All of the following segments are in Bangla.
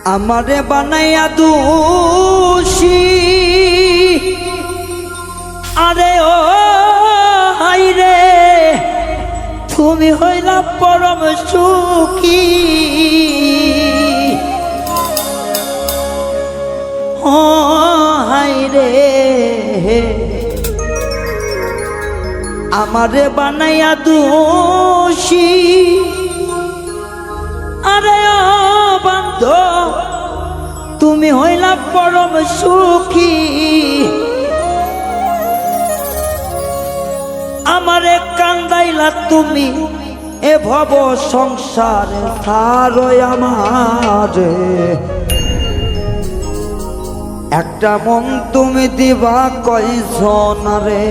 আমারে বানাইয়া দোষী আরে ও হাই রে তুমি হইলা পরম সুখী ও হাই রে আমারে বানাইয়া দোষী আরে ও বান্ধ তুমি হইলা পরম সুখী আমারে কান্দাইলা তুমি এ ভব সংসারে সারো আমারে একটা মন তুমি দিবা কয়জন রে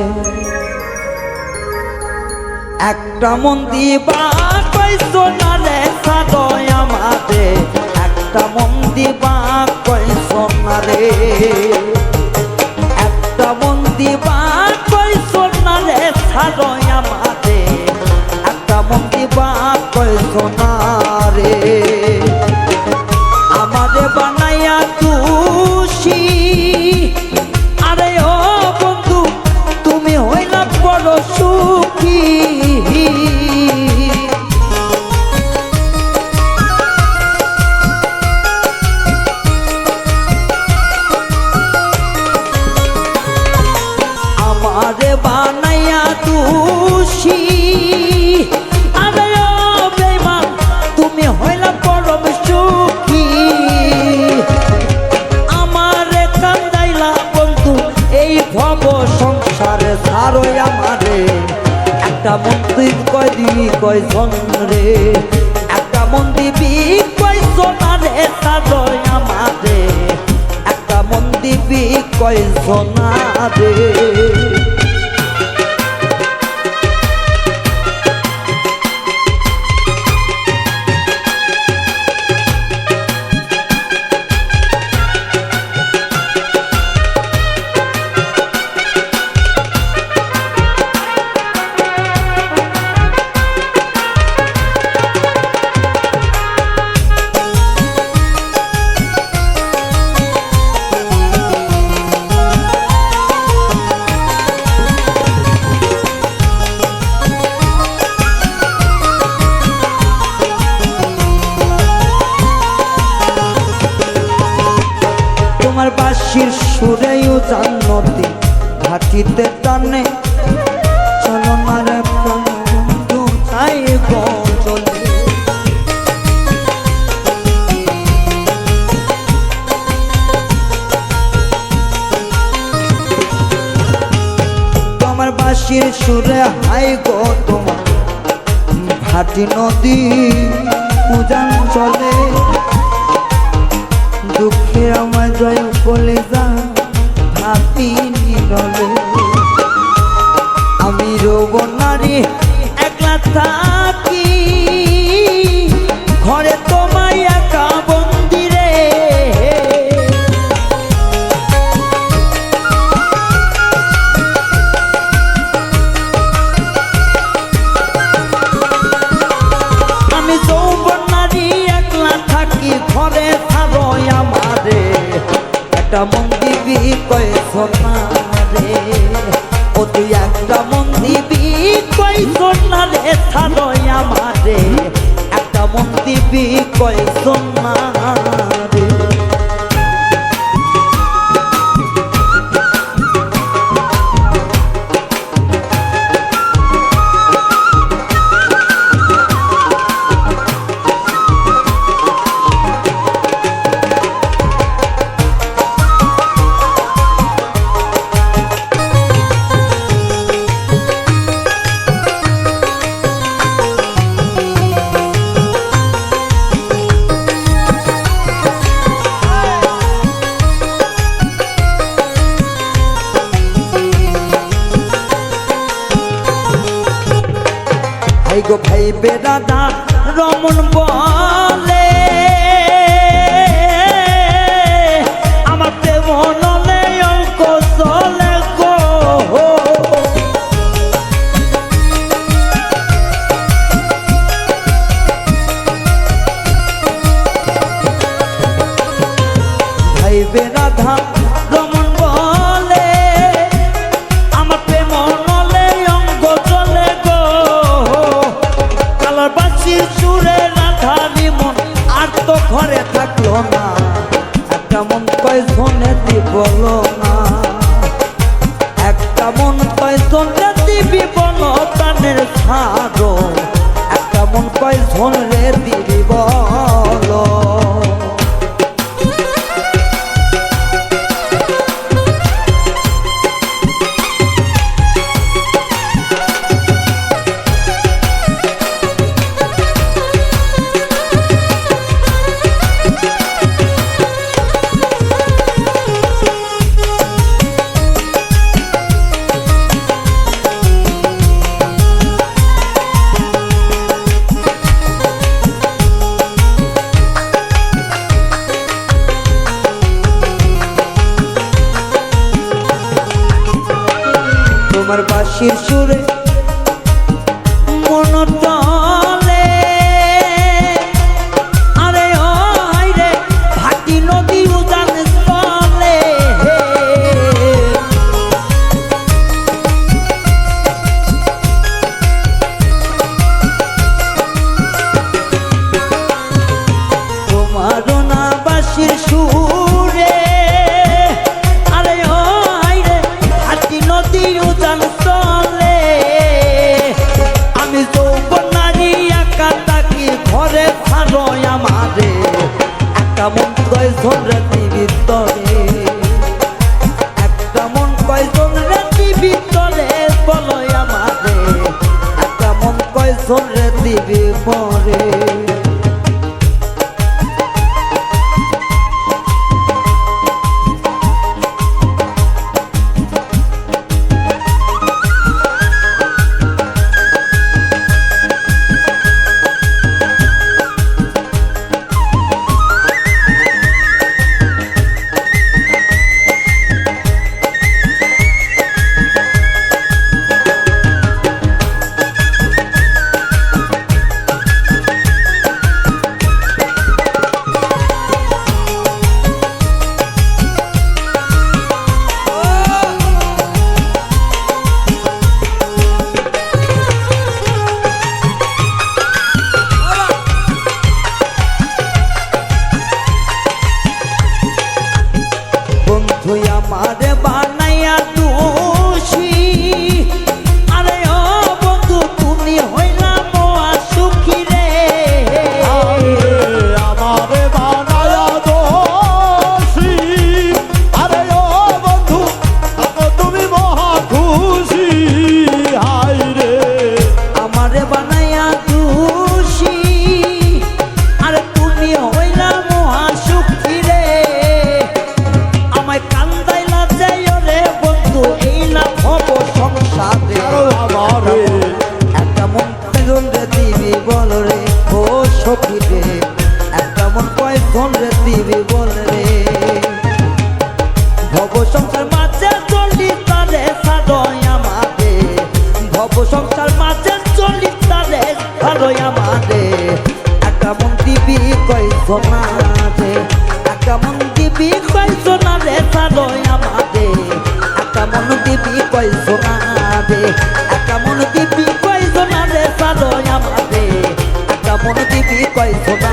একটা মন দিবা কয়জন রে সারো আমারে একটা মন দিবা কয়জন রে একটা মন দিবা কয়জন রে সারো আমারে একটা মন দিবা কয়জন রে আমারে বানাইয়া দোষী আরে ও বন্ধু তুমি হইলা বড় সুখী আমারে বানাইয়া দোষী আরে ও বেঈমান তুমি হইলা পরম সুখী আমারে কান্দাইলা বন্ধু এই ভব সংসারে সারো আমারে একটা মন তুই কয় দিবি কয়জন রে একটা মন দিবি কয়জন রে সারো আমারে একটা মন দিবি কয়জন রে তোমার বাঁশির সুরেও জান্নতি ঘাটিতে টানে চলো মারে বন্ধু চাই গো চলে তোমার বাঁশির সুরে হাই গো তোমার ঘাটি নদী উজান চলে দুঃখে আমার জয় বলে যা হাতি নিরলে আমি রোগ নারী একলা থাকি ঘরে তোমায় একা বন্দি রে আমি যৌবন নারী একলা থাকি ঘরে সারো আমারে একটা মন দিবি কয়জন রে ও তুই একটা মন দিবি কয়জন রে সারো আমারে একটা মন দিবি কয়জন রে ভাই গো ভাই বেদাদা রমন বলে আমার দেবনলে অঙ্ক চলে গো ভাইবে রাধা রমন বলে আমার প্রেম নলে অঙ্গ চলে গো কালার বাসির সুরে রাধারি মন আর তো ঘরে থাকলো না একটা মন কয়জনে দিবল না একটা মন কয়জনে দিবি বল প্রাণের ছাড়ো একটা মন কয়জনে দিবি বল তোমার বাঁশির সুরে মন টলে আরে ও রে ভাটি নদী উজান চলে তোমার না বাঁশির সুরে আরে ও রে ভাটি নদী উজান চলে আমি যৌবন নারী একা তাকি ঘরে ছাড়ো আমারে একটা মন কয়জন রাতি ভিতরে একটা মন কয়জন রাতি ভিতরে বলো আমারে একটা মন কয়জন রাতি বিপরে তুই আমারে বানাইয়া দোষী আরে ও বন্ধু তুমি হইলা মোয়া সুখী রে আমারে বানায়া দোষী আরে ও বন্ধু তুমি মহা খুশি হাই রে আমারে বানাইয়া দোষী আরে তুমি হইলা মোয়া সুখী রে আমায় কান্দাইলা যাই রে বন্ধু এই না ভব সংসারে আমারে একটা মন কয়জন রে দিবি বল রে ও সখী রে একটা মন কয়জন রে দিবি বল রে ভব সংসার মাঝে চলি তারে সারয় আমারে ভব সংসার মাঝে চলি তারে সারয় আমারে একটা মন দিবি কয়জন রে একটা মন দিবি কয়জন রে সারয় আমারে একটা মন দিবি কয়জন রে একটা মন দিবি কয়জন রে সারয় আমারে একটা মন দিবি কয়জন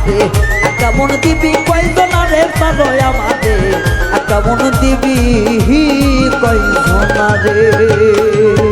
রে একটা মন দিবি কয়জন রে সারয় আমারে একটা মন দিবি কয়জন রে